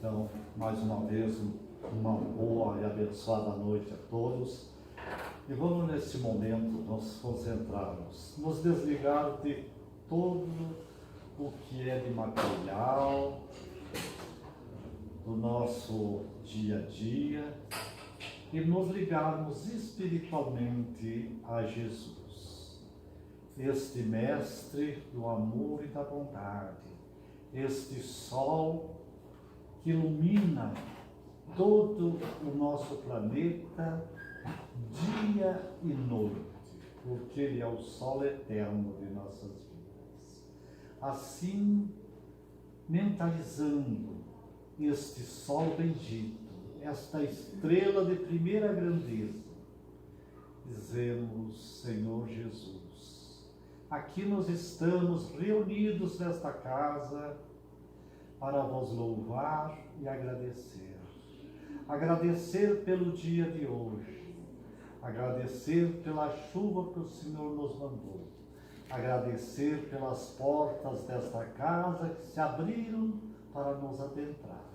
Então, mais uma vez, uma boa e abençoada noite a todos. E vamos nesse momento nos concentrarmos, nos desligar de todo o que é de material, do nosso dia a dia, e nos ligarmos espiritualmente a Jesus, este mestre do amor e da bondade, este sol que ilumina todo o nosso planeta, dia e noite, porque ele é o sol eterno de nossas vidas. Assim, mentalizando este sol bendito, esta estrela de primeira grandeza, dizemos: Senhor Jesus, aqui nós estamos reunidos nesta casa para vos louvar e agradecer. Agradecer pelo dia de hoje, agradecer pela chuva que o Senhor nos mandou, agradecer pelas portas desta casa que se abriram para nos adentrar.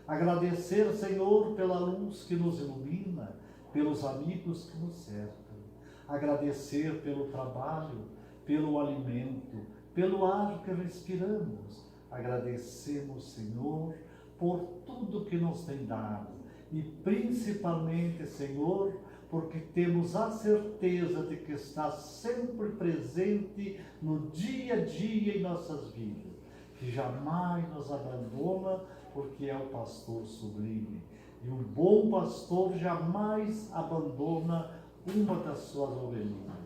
Agradecer, Senhor, pela luz que nos ilumina, pelos amigos que nos cercam. Agradecer pelo trabalho, pelo alimento, pelo ar que respiramos. Agradecemos, Senhor, por tudo que nos tem dado e principalmente, Senhor, porque temos a certeza de que está sempre presente no dia a dia em nossas vidas, que jamais nos abandona, porque é o pastor sublime. E um bom pastor jamais abandona uma das suas ovelhinhas.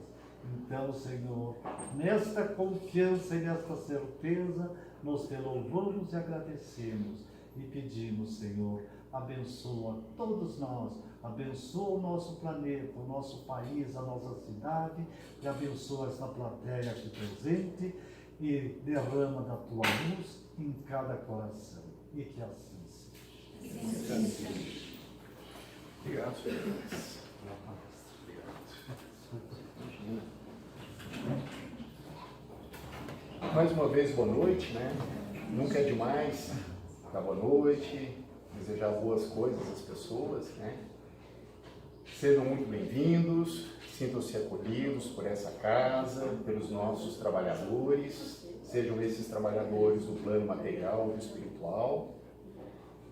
Então, Senhor, nesta confiança e nesta certeza, nós te louvamos e agradecemos e pedimos, Senhor, abençoa todos nós, abençoa o nosso planeta, o nosso país, a nossa cidade, e abençoa esta plateia aqui presente e derrama da tua luz em cada coração. E que assim seja. Obrigado, Senhor. Mais uma vez, boa noite, né? Nunca é demais dar boa noite, desejar boas coisas às pessoas, né? Sejam muito bem-vindos, sintam-se acolhidos por essa casa, pelos nossos trabalhadores, sejam esses trabalhadores do plano material e espiritual.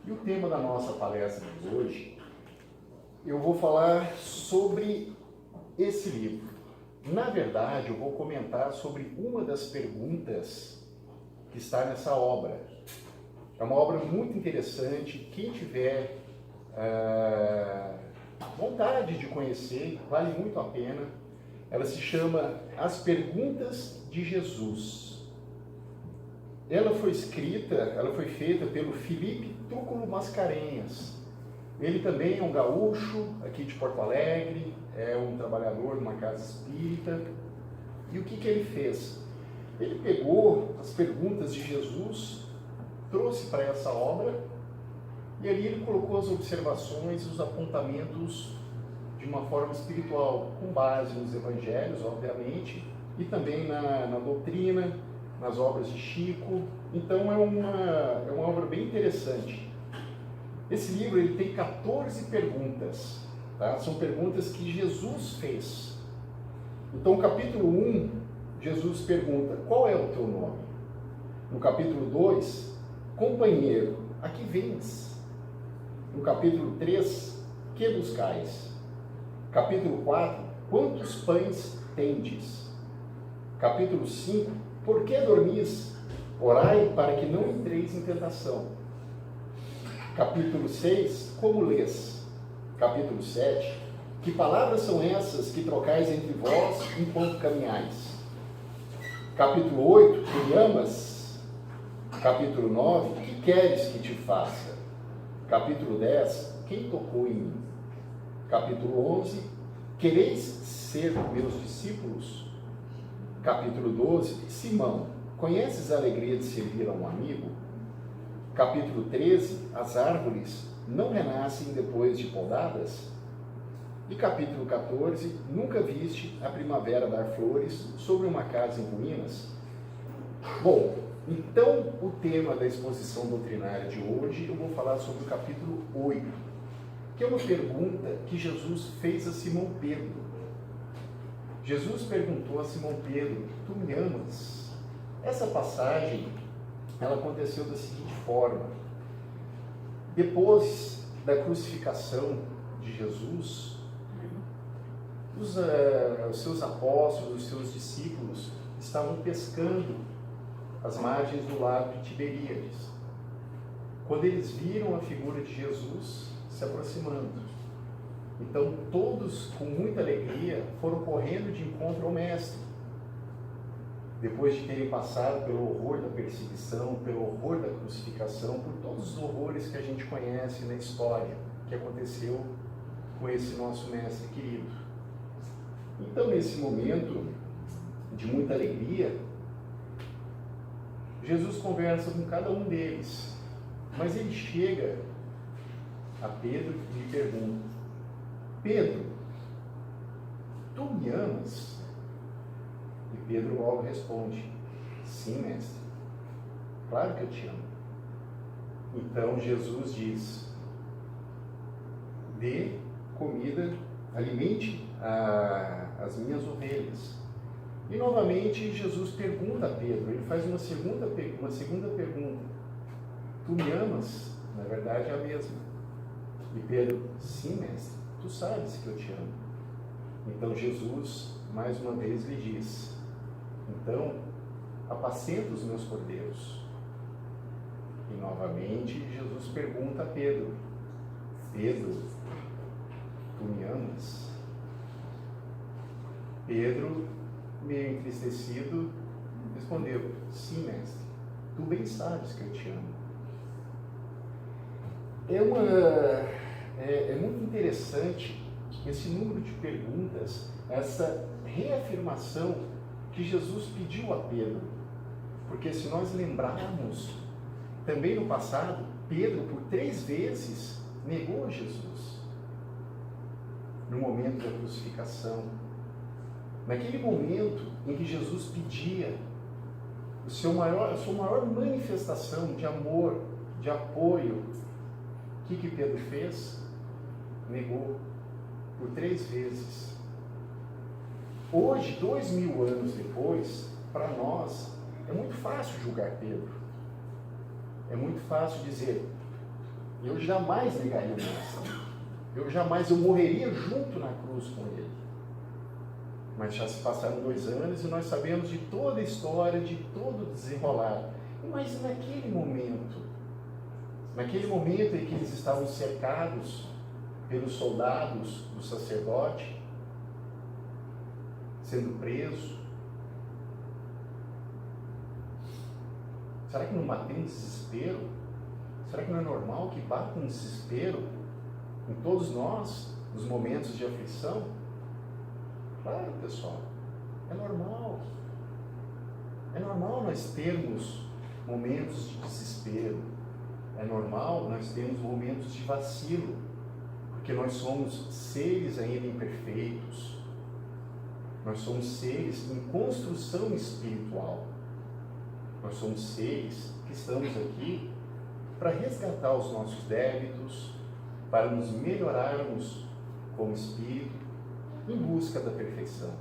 E o tema da nossa palestra de hoje, eu vou falar sobre esse livro. Na verdade, eu vou comentar sobre uma das perguntas que está nessa obra. É uma obra muito interessante. Quem tiver vontade de conhecer, vale muito a pena. Ela se chama As Perguntas de Jesus. Ela foi feita pelo Felipe Trúculo Mascarenhas. Ele também é um gaúcho aqui de Porto Alegre, é um trabalhador de uma casa espírita. E o que ele fez? Ele pegou as perguntas de Jesus, trouxe para essa obra, e ali ele colocou as observações e os apontamentos de uma forma espiritual, com base nos evangelhos, obviamente, e também na doutrina, nas obras de Chico. Então é uma obra bem interessante. Esse livro ele tem 14 perguntas, tá? São perguntas que Jesus fez. Então, no capítulo 1, Jesus pergunta: qual é o teu nome? No capítulo 2, companheiro, a que vens? No capítulo 3, que buscais? Capítulo 4, quantos pães tendes? Capítulo 5, por que dormis? Orai para que não entreis em tentação. Capítulo 6, como lês? Capítulo 7, que palavras são essas que trocais entre vós enquanto caminhais? Capítulo 8, me amas? Capítulo 9, que queres que te faça? Capítulo 10, quem tocou em mim? Capítulo 11, quereis ser meus discípulos? Capítulo 12, Simão, conheces a alegria de servir a um amigo? Capítulo 13, as árvores não renascem depois de podadas? E capítulo 14, nunca viste a primavera dar flores sobre uma casa em ruínas? Bom, Então, o tema da exposição doutrinária de hoje, eu vou falar sobre o capítulo 8, que é uma pergunta que Jesus fez a Simão Pedro. Jesus perguntou a Simão Pedro: tu me amas? Essa passagem, ela aconteceu da seguinte forma: depois da crucificação de Jesus, os seus apóstolos, os seus discípulos estavam pescando às margens do lago de Tiberíades, quando eles viram a figura de Jesus se aproximando. Então todos, com muita alegria, foram correndo de encontro ao Mestre, depois de terem passado pelo horror da perseguição, pelo horror da crucificação, por todos os horrores que a gente conhece na história que aconteceu com esse nosso Mestre querido. Então, nesse momento de muita alegria, Jesus conversa com cada um deles, mas ele chega a Pedro e lhe pergunta: Pedro, tu me amas? E Pedro logo responde: sim, mestre, claro que eu te amo. Então Jesus diz: dê comida, alimente as minhas ovelhas. E novamente Jesus pergunta a Pedro, ele faz uma segunda pergunta: tu me amas? Na verdade é a mesma. E Pedro: sim, mestre, tu sabes que eu te amo. Então Jesus mais uma vez lhe diz: então apacenta os meus cordeiros. E novamente Jesus pergunta a Pedro: Pedro, tu me amas? Pedro, meio entristecido, respondeu: sim, mestre, tu bem sabes que eu te amo. É muito interessante esse número de perguntas, essa reafirmação que Jesus pediu a Pedro, porque se nós lembrarmos, também no passado, Pedro por 3 vezes negou a Jesus, no momento da crucificação. Naquele momento em que Jesus pedia a sua maior manifestação de amor, de apoio, o que Pedro fez? Negou por 3 vezes. Hoje, 2000 anos depois, para nós, é muito fácil julgar Pedro. É muito fácil dizer: eu jamais negaria o Mestre. Eu morreria junto na cruz com ele. Mas já se passaram 2 anos e nós sabemos de toda a história, de todo o desenrolar. Mas naquele momento em que eles estavam cercados pelos soldados do sacerdote, sendo preso, será que não bateu um desespero? Será que não é normal que bata um desespero em todos nós, nos momentos de aflição? Claro, pessoal, é normal. É normal nós termos momentos de desespero. É normal nós termos momentos de vacilo, porque nós somos seres ainda imperfeitos. Nós somos seres em construção espiritual. Nós somos seres que estamos aqui para resgatar os nossos débitos, para nos melhorarmos como espírito, em busca da perfeição.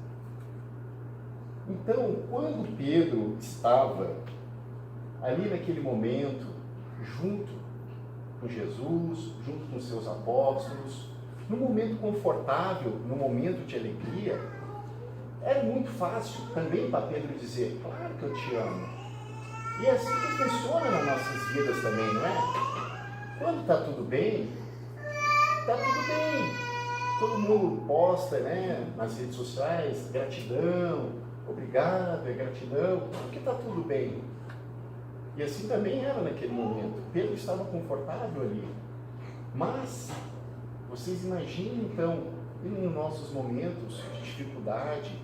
Então, quando Pedro estava ali naquele momento, junto com Jesus, junto com seus apóstolos, num momento confortável, num momento de alegria, era muito fácil também para Pedro dizer: claro que eu te amo. E é assim que funciona nas nossas vidas também, não é? Quando está tudo bem, está tudo bem. Todo mundo posta, né, nas redes sociais: gratidão, obrigado, é gratidão, porque está tudo bem. E assim também era naquele momento. Pedro estava confortável ali. Mas, vocês imaginem então, nos nossos momentos de dificuldade,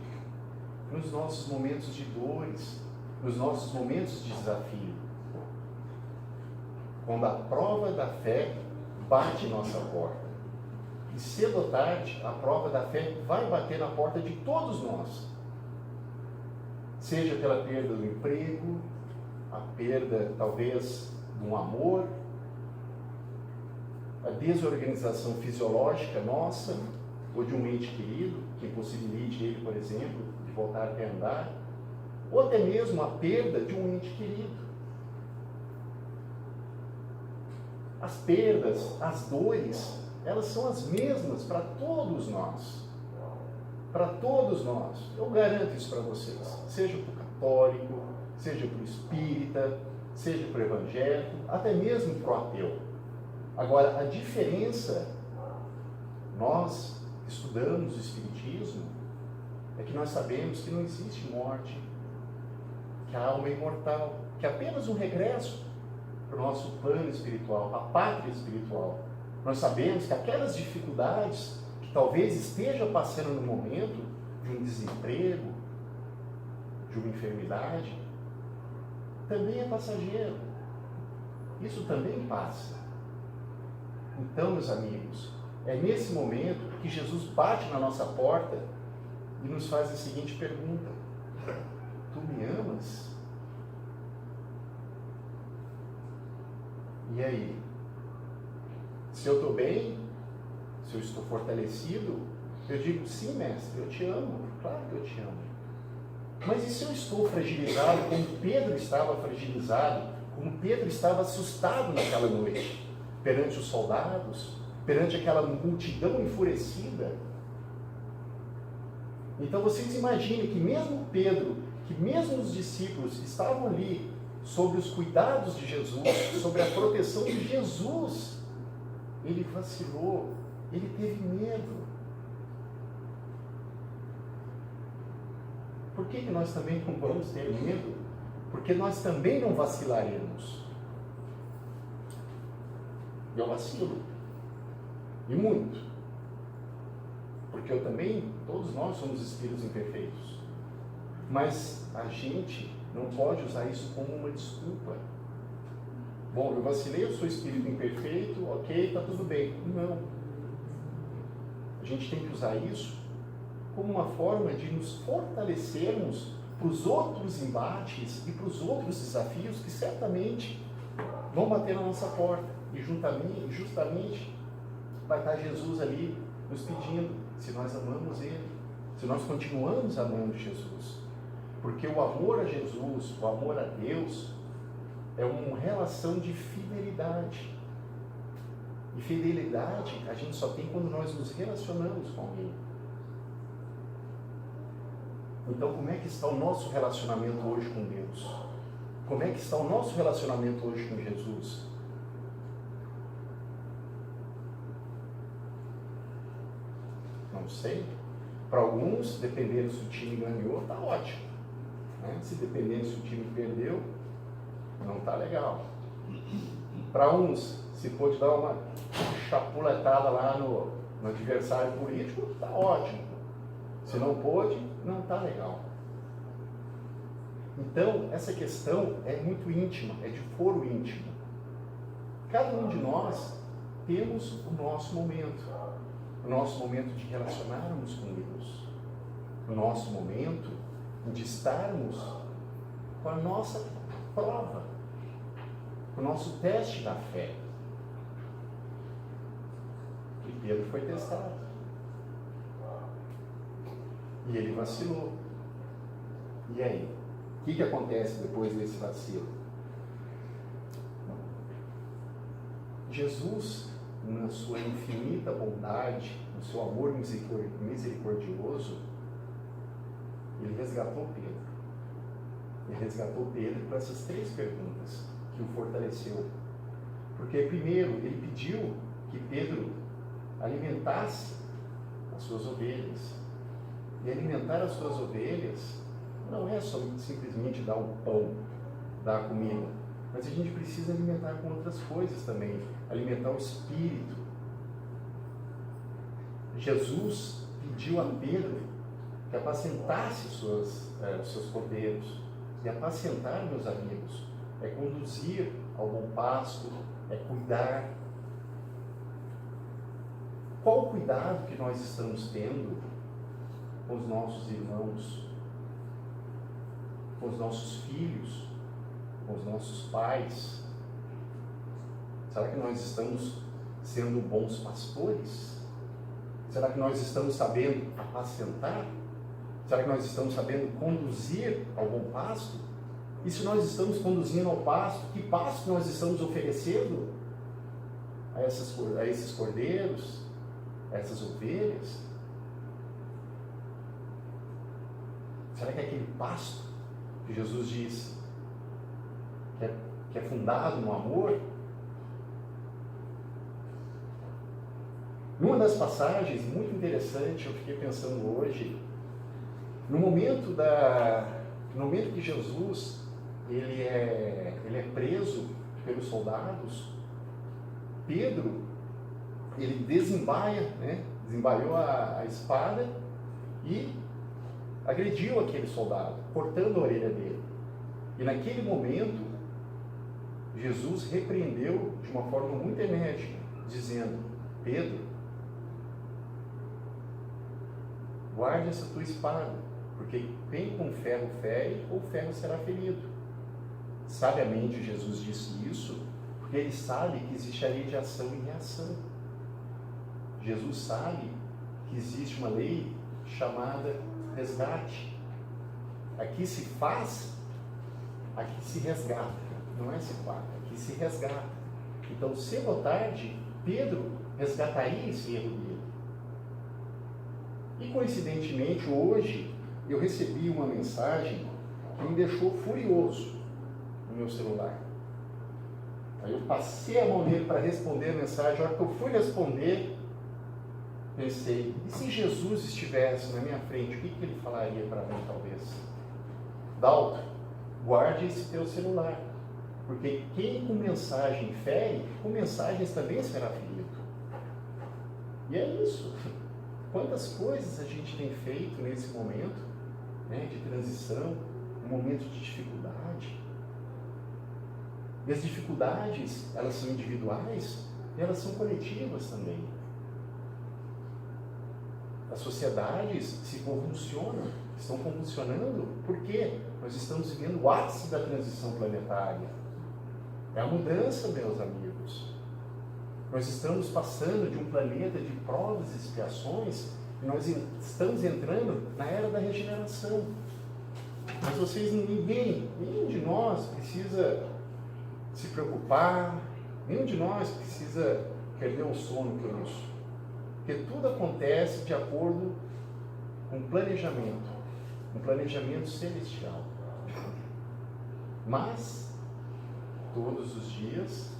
nos nossos momentos de dores, nos nossos momentos de desafio, quando a prova da fé bate em nossa porta. E cedo ou tarde, a prova da fé vai bater na porta de todos nós. Seja pela perda do emprego, a perda, talvez, de um amor, a desorganização fisiológica nossa, ou de um ente querido, que impossibilite ele, por exemplo, de voltar até andar, ou até mesmo a perda de um ente querido. As perdas, as dores, elas são as mesmas para todos nós. Para todos nós. Eu garanto isso para vocês. Seja para o católico, seja para o espírita, seja para o evangélico, até mesmo para o ateu. Agora, a diferença, nós que estudamos o espiritismo, é que nós sabemos que não existe morte, que a alma é imortal, que é apenas um regresso para o nosso plano espiritual, a pátria espiritual. Nós sabemos que aquelas dificuldades que talvez esteja passando no momento de um desemprego, de uma enfermidade, também é passageiro. Isso também passa. Então, meus amigos, é nesse momento que Jesus bate na nossa porta e nos faz a seguinte pergunta: tu me amas? E aí? Se eu estou bem, se eu estou fortalecido, eu digo, sim, mestre, eu te amo, claro que eu te amo. Mas e se eu estou fragilizado, como Pedro estava fragilizado, como Pedro estava assustado naquela noite, perante os soldados, perante aquela multidão enfurecida? Então vocês imaginem que mesmo Pedro, que mesmo os discípulos estavam ali, sob os cuidados de Jesus, sobre a proteção de Jesus, ele vacilou, ele teve medo. Por que nós também não vamos ter medo? Porque nós também não vacilaremos. Eu vacilo. E muito. Porque eu também, todos nós somos espíritos imperfeitos. Mas a gente não pode usar isso como uma desculpa. Bom, eu vacilei, eu sou espírito imperfeito, ok, tá tudo bem. Não. A gente tem que usar isso como uma forma de nos fortalecermos para os outros embates e para os outros desafios que certamente vão bater na nossa porta. E justamente vai estar Jesus ali nos pedindo se nós amamos Ele, se nós continuamos amando Jesus. Porque o amor a Jesus, o amor a Deus, é uma relação de fidelidade. E fidelidade a gente só tem quando nós nos relacionamos com alguém. Então, como é que está o nosso relacionamento hoje com Deus? Como é que está o nosso relacionamento hoje com Jesus? Não sei. Para alguns, dependendo se o time ganhou, está ótimo. Né? Se dependendo se o time perdeu, não está legal. Para uns, se pôde dar uma chapuletada lá no adversário político, está ótimo. Se não pôde, não está legal. Então, essa questão é muito íntima, é de foro íntimo. Cada um de nós temos o nosso momento de relacionarmos com Deus, o nosso momento de estarmos com a nossa prova, o nosso teste da fé. E Pedro foi testado. E ele vacilou. E aí? O que acontece depois desse vacilo? Jesus, na sua infinita bondade, no seu amor misericordioso, ele resgatou Pedro. Ele resgatou Pedro com essas 3 perguntas que o fortaleceu. Porque, primeiro, ele pediu que Pedro alimentasse as suas ovelhas. E alimentar as suas ovelhas não é só simplesmente dar o pão, dar a comida, mas a gente precisa alimentar com outras coisas também, alimentar o espírito. Jesus pediu a Pedro que apacentasse os seus cordeiros. E apacentar, meus amigos, é conduzir ao bom pasto, é cuidar. Qual o cuidado que nós estamos tendo com os nossos irmãos, com os nossos filhos, com os nossos pais? Será que nós estamos sendo bons pastores? Será que nós estamos sabendo apacentar? Será que nós estamos sabendo conduzir ao bom pasto? E se nós estamos conduzindo ao pasto, que pasto nós estamos oferecendo a esses cordeiros, a essas ovelhas? Será que é aquele pasto que Jesus disse que é fundado no amor? Numa das passagens muito interessante, eu fiquei pensando hoje, no momento que Jesus ele é preso pelos soldados, Pedro, ele desembaiou a espada e agrediu aquele soldado, cortando a orelha dele. E naquele momento, Jesus repreendeu de uma forma muito enérgica, dizendo: Pedro, guarde essa tua espada, porque quem com ferro fere, ou ferro será ferido. Sabiamente Jesus disse isso, porque ele sabe que existe a lei de ação e reação. Jesus sabe que existe uma lei chamada resgate. Aqui se faz, aqui se resgata. Não é se faz, aqui se resgata. Então, cedo ou tarde, Pedro resgataria esse erro dele. E coincidentemente, hoje, eu recebi uma mensagem que me deixou furioso no meu celular. Aí eu passei a mão nele para responder a mensagem. A hora que eu fui responder, pensei: e se Jesus estivesse na minha frente, o que ele falaria para mim, talvez? Dalton, guarde esse teu celular, porque quem com mensagem fere, com mensagens também será ferido. E é isso. Quantas coisas a gente tem feito nesse momento, né, de transição, um momento de dificuldade. E as dificuldades, elas são individuais e elas são coletivas também. As sociedades se convulsionam, estão convulsionando, porque nós estamos vivendo o ápice da transição planetária. É a mudança, meus amigos. Nós estamos passando de um planeta de provas e expiações, e nós estamos entrando na era da regeneração. Mas nenhum de nós precisa se preocupar, nenhum de nós precisa perder o sono por isso. Porque tudo acontece de acordo com um planejamento celestial. Mas, todos os dias,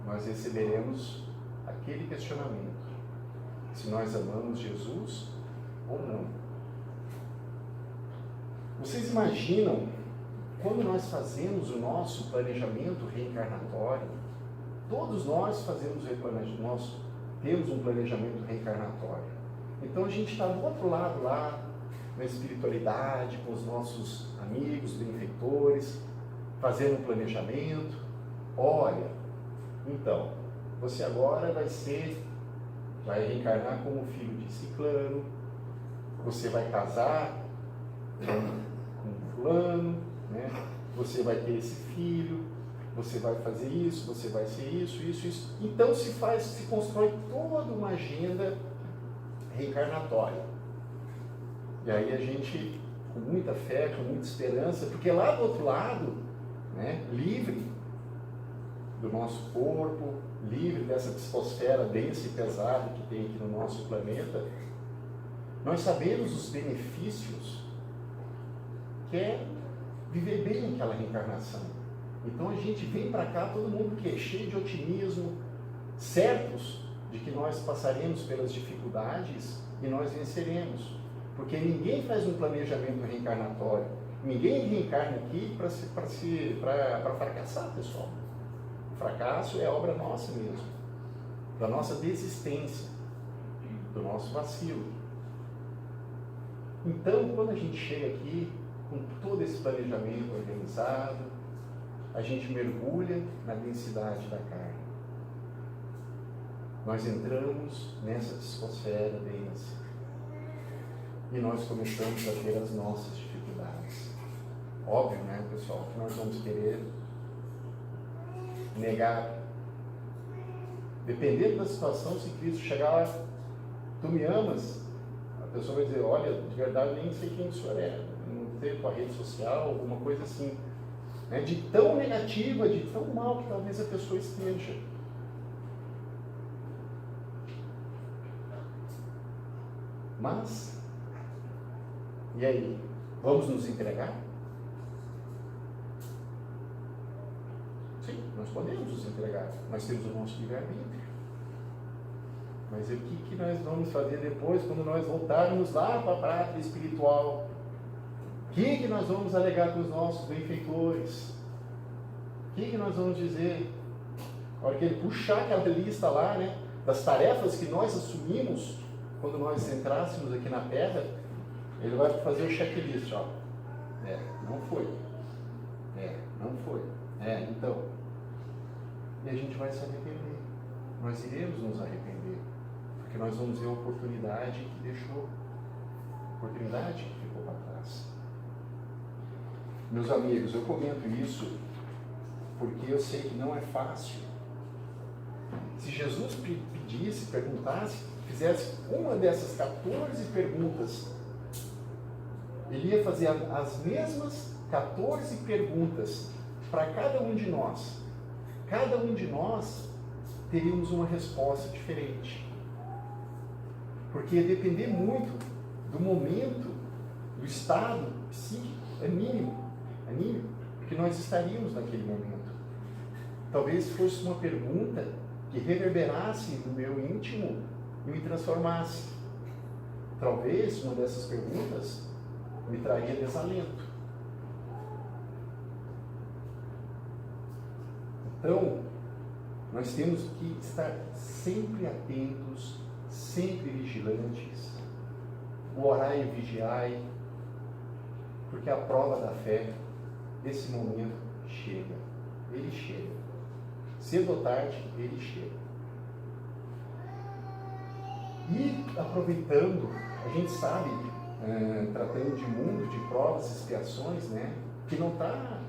nós receberemos aquele questionamento: se nós amamos Jesus ou não. Vocês imaginam, quando nós fazemos o nosso planejamento reencarnatório, todos nós temos um planejamento reencarnatório. Então a gente está do outro lado lá, na espiritualidade, com os nossos amigos, benfeitores, fazendo um planejamento. Olha, então, você agora vai reencarnar como filho de ciclano, você vai casar com fulano, né? Você vai ter esse filho, você vai fazer isso, você vai ser isso. Então se constrói toda uma agenda reencarnatória. E aí a gente, com muita fé, com muita esperança, porque lá do outro lado, né, livre do nosso corpo, livre dessa psicosfera densa e pesada que tem aqui no nosso planeta, nós sabemos os benefícios que é viver bem aquela reencarnação. Então a gente vem para cá, todo mundo que é cheio de otimismo, certos de que nós passaremos pelas dificuldades e nós venceremos. Porque ninguém faz um planejamento reencarnatório. Ninguém reencarna aqui para fracassar, pessoal. O fracasso é obra nossa mesmo, da nossa desistência, do nosso vacilo. Então, quando a gente chega aqui com todo esse planejamento organizado, a gente mergulha na densidade da carne. Nós entramos nessa psicosfera densa e nós começamos a ter as nossas dificuldades. Óbvio, né, pessoal, que nós vamos querer negar. Dependendo da situação, se Cristo chegar lá, tu me amas, a pessoa vai dizer, olha, de verdade nem sei quem o senhor é, não sei, tua rede social, alguma coisa assim, né, de tão negativa, de tão mal que talvez a pessoa esteja. Mas, e aí, vamos nos entregar? Sim, nós podemos nos entregar, nós temos o nosso livre-arbítrio. Mas o que nós vamos fazer depois, quando nós voltarmos lá para a prática espiritual? O que nós vamos alegar para os nossos benfeitores? O que nós vamos dizer? A hora que ele puxar aquela lista lá, né, das tarefas que nós assumimos, quando nós entrássemos aqui na Terra, ele vai fazer o checklist, ó. Não foi. Não foi. Então. E a gente vai se arrepender. Nós iremos nos arrepender. Porque nós vamos ver a oportunidade que deixou. A oportunidade que ficou para trás. Meus amigos, eu comento isso porque eu sei que não é fácil. Se Jesus pedisse, perguntasse, fizesse uma dessas 14 perguntas, ele ia fazer as mesmas 14 perguntas para cada um de nós. Cada um de nós teríamos uma resposta diferente. Porque ia depender muito do momento, do estado psíquico, anímico, que nós estaríamos naquele momento. Talvez fosse uma pergunta que reverberasse no meu íntimo e me transformasse. Talvez uma dessas perguntas me traria desalento. Então, nós temos que estar sempre atentos, sempre vigilantes, orai e vigiai, porque a prova da fé, desse momento, chega. Ele chega. Cedo ou tarde, ele chega. E aproveitando, a gente sabe, tratando de mundo, de provas, expiações, né, que não tá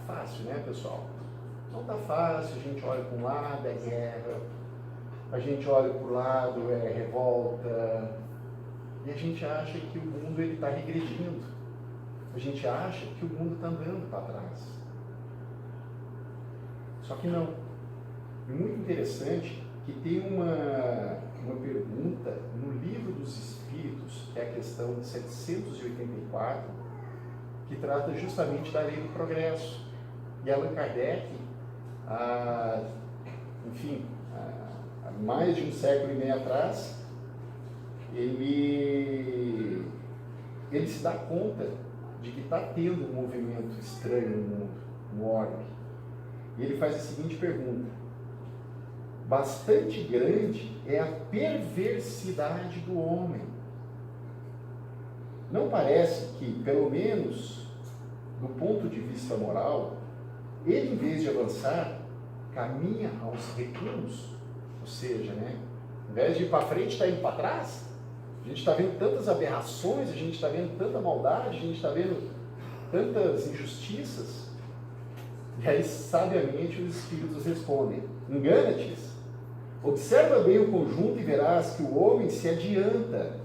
fácil, né, pessoal? Não está fácil, a gente olha para um lado, é guerra, a gente olha para o lado, é revolta, e a gente acha que o mundo está regredindo, a gente acha que o mundo está andando para trás. Só que não. É muito interessante que tem uma pergunta no Livro dos Espíritos, que é a questão 784, que trata justamente da lei do progresso. E Allan Kardec, há mais de um século e meio atrás, ele se dá conta de que está tendo um movimento estranho no mundo, no orbe. E ele faz a seguinte pergunta: bastante grande é a perversidade do homem. Não parece que, pelo menos do ponto de vista moral, ele, em vez de avançar, caminha aos recuos? Ou seja, né, ao invés de ir para frente, está indo para trás? A gente está vendo tantas aberrações, a gente está vendo tanta maldade, a gente está vendo tantas injustiças. E aí, sabiamente, os Espíritos respondem: engana-te, observa bem o conjunto e verás que o homem se adianta,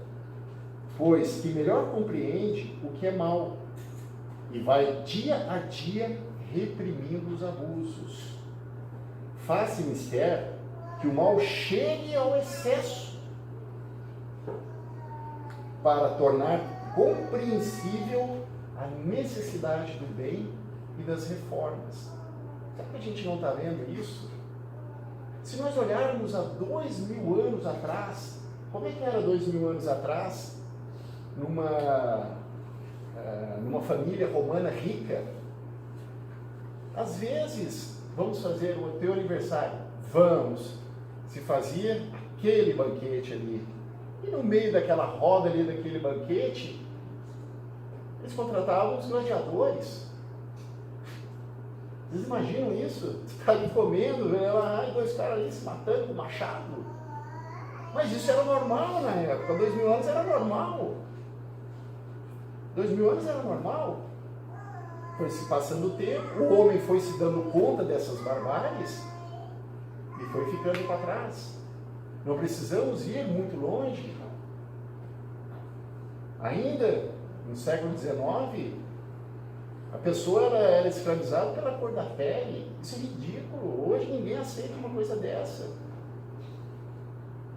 pois que melhor compreende o que é mal, e vai dia a dia reprimindo os abusos. Faz-se mister que o mal chegue ao excesso, para tornar compreensível a necessidade do bem e das reformas. Será que a gente não está vendo isso? Se nós olharmos há 2000 anos atrás, como é que era 2000 anos atrás, numa família romana rica? Às vezes, vamos fazer o teu aniversário, vamos, se fazia aquele banquete ali, e no meio daquela roda ali, daquele banquete, eles contratavam os gladiadores. Vocês imaginam isso? Você está ali comendo, dois caras ali se matando com machado. Mas isso era normal na época, 2000 anos era normal. 2000 anos era normal. foi se passando o tempo, o homem foi se dando conta dessas barbáries e foi ficando para trás. Não precisamos ir muito longe. Ainda no século XIX, a pessoa era escravizada pela cor da pele. Isso é ridículo. Hoje ninguém aceita uma coisa dessa.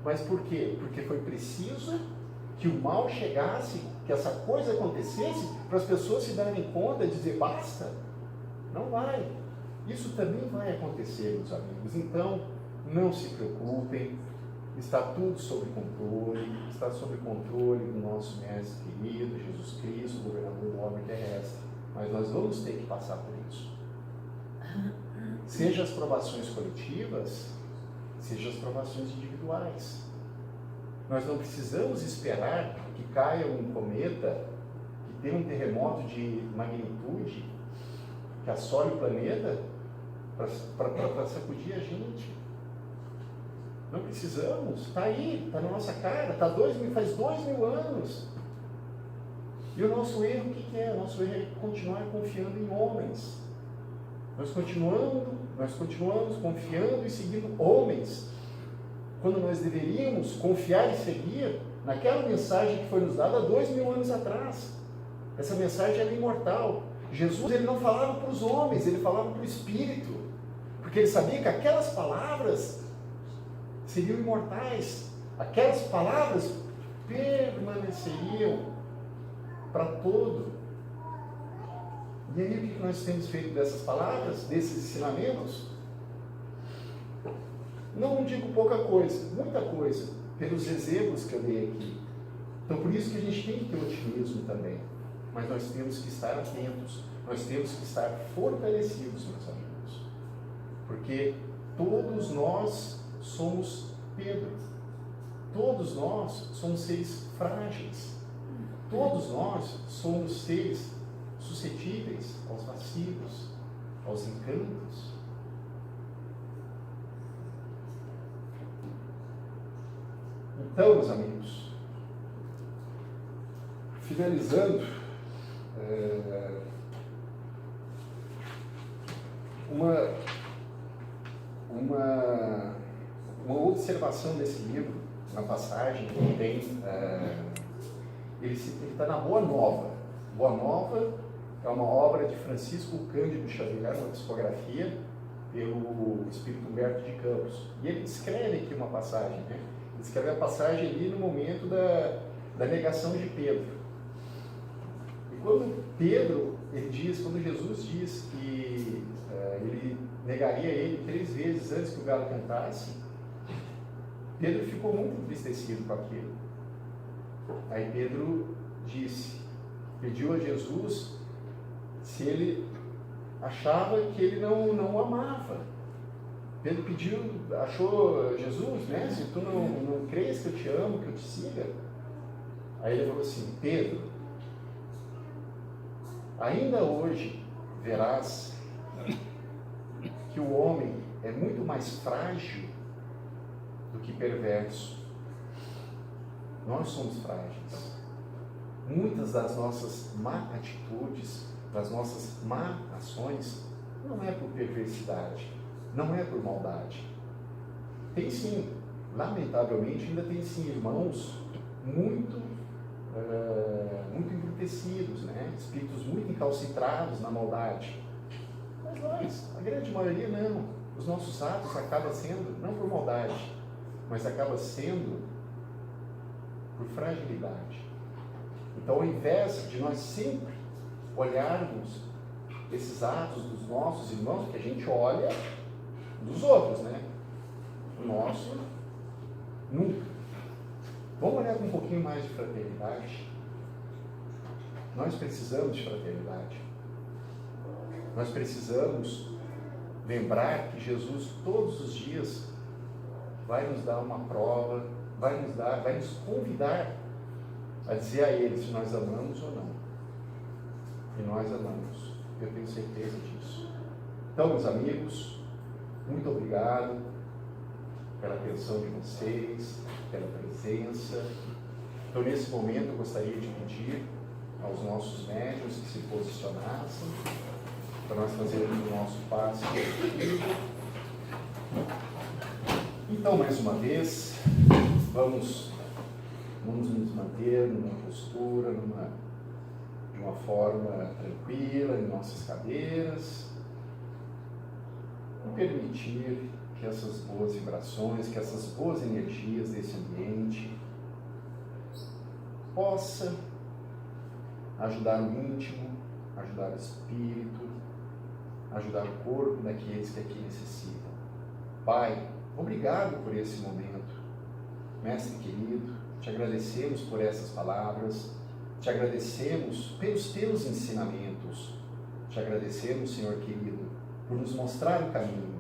Mas por quê? Porque foi preciso que o mal chegasse, que essa coisa acontecesse, para as pessoas se darem conta e dizer basta. Não vai. Isso também vai acontecer, meus amigos. Então, não se preocupem. Está tudo sob controle. Está sob controle do nosso mestre querido, Jesus Cristo, governador do orbe terrestre. Mas nós vamos ter que passar por isso. Seja as provações coletivas, seja as provações individuais. Nós não precisamos esperar que caia um cometa, que tenha um terremoto de magnitude, que assole o planeta, para sacudir a gente. Não precisamos. Está aí, está na nossa cara. Faz 2000 anos. E o nosso erro, o que é? O nosso erro é continuar confiando em homens. Nós continuamos confiando e seguindo homens, quando nós deveríamos confiar e seguir naquela mensagem que foi nos dada há 2000 anos atrás. Essa mensagem era imortal. Jesus, ele não falava para os homens, ele falava para o Espírito, porque ele sabia que aquelas palavras seriam imortais. Aquelas palavras permaneceriam para todo. E aí, o que nós temos feito dessas palavras, desses ensinamentos? Não digo pouca coisa, muita coisa, pelos exemplos que eu dei aqui. Então, por isso que a gente tem que ter otimismo também. Mas nós temos que estar atentos, nós temos que estar fortalecidos, meus amigos. Porque todos nós somos Pedro. Todos nós somos seres frágeis. Todos nós somos seres suscetíveis aos vacilos, aos encantos. Então, meus amigos, finalizando, uma observação desse livro, uma passagem que tem, ele está na Boa Nova. Boa Nova é uma obra de Francisco Cândido Xavier, uma psicografia pelo Espírito Humberto de Campos. E ele descreve aqui uma passagem, né? Ele descreve a passagem ali no momento da negação de Pedro. E quando quando Jesus diz que ele negaria ele 3 vezes antes que o galo cantasse, Pedro ficou muito entristecido com aquilo. Aí Pedro pediu a Jesus se ele achava que ele não o amava. Pedro achou Jesus, né? Se tu não crês que eu te amo, que eu te siga. Aí ele falou assim: Pedro, ainda hoje verás que o homem é muito mais frágil do que perverso. Nós somos frágeis. Muitas das nossas má atitudes, das nossas má ações, não é por perversidade, não é por maldade. Tem sim, lamentavelmente, ainda tem sim irmãos muito embrutecidos, né? Espíritos muito encalcitrados na maldade. Mas nós, a grande maioria, não. Os nossos atos acabam sendo, não por maldade, mas acaba sendo por fragilidade. Então, ao invés de nós sempre olharmos esses atos dos nossos irmãos, que a gente olha dos outros, né? O nosso, nunca. Vamos olhar com um pouquinho mais de fraternidade. Nós precisamos de fraternidade. Nós precisamos lembrar que Jesus, todos os dias, vai nos dar uma prova, vai nos convidar a dizer a Ele se nós amamos ou não. E nós amamos. Eu tenho certeza disso. Então, meus amigos, muito obrigado pela atenção de vocês, pela presença. Então, nesse momento, eu gostaria de pedir aos nossos médiuns que se posicionassem. para nós fazermos o nosso passo. Então, mais uma vez, vamos nos manter numa postura, de uma forma tranquila, em nossas cadeiras, e permitir que essas boas vibrações, que essas boas energias desse ambiente possa ajudar o íntimo, ajudar o espírito, ajudar o corpo daqueles que aqui necessitam. Pai, obrigado por esse momento. Mestre querido, te agradecemos por essas palavras, te agradecemos pelos teus ensinamentos, te agradecemos, Senhor querido, por nos mostrar o caminho,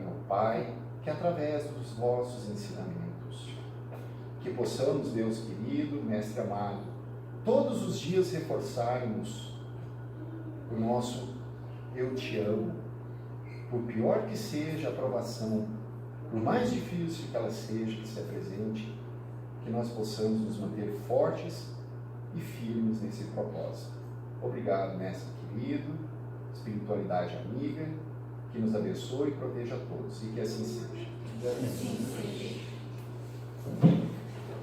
ao Pai, que é através dos vossos ensinamentos. Que possamos, Deus querido, Mestre amado, todos os dias reforçarmos o nosso eu te amo, por pior que seja a provação, por mais difícil que ela seja, que se apresente, que nós possamos nos manter fortes e firmes nesse propósito. Obrigado, Mestre querido, espiritualidade amiga, que nos abençoe e proteja a todos, e que assim seja.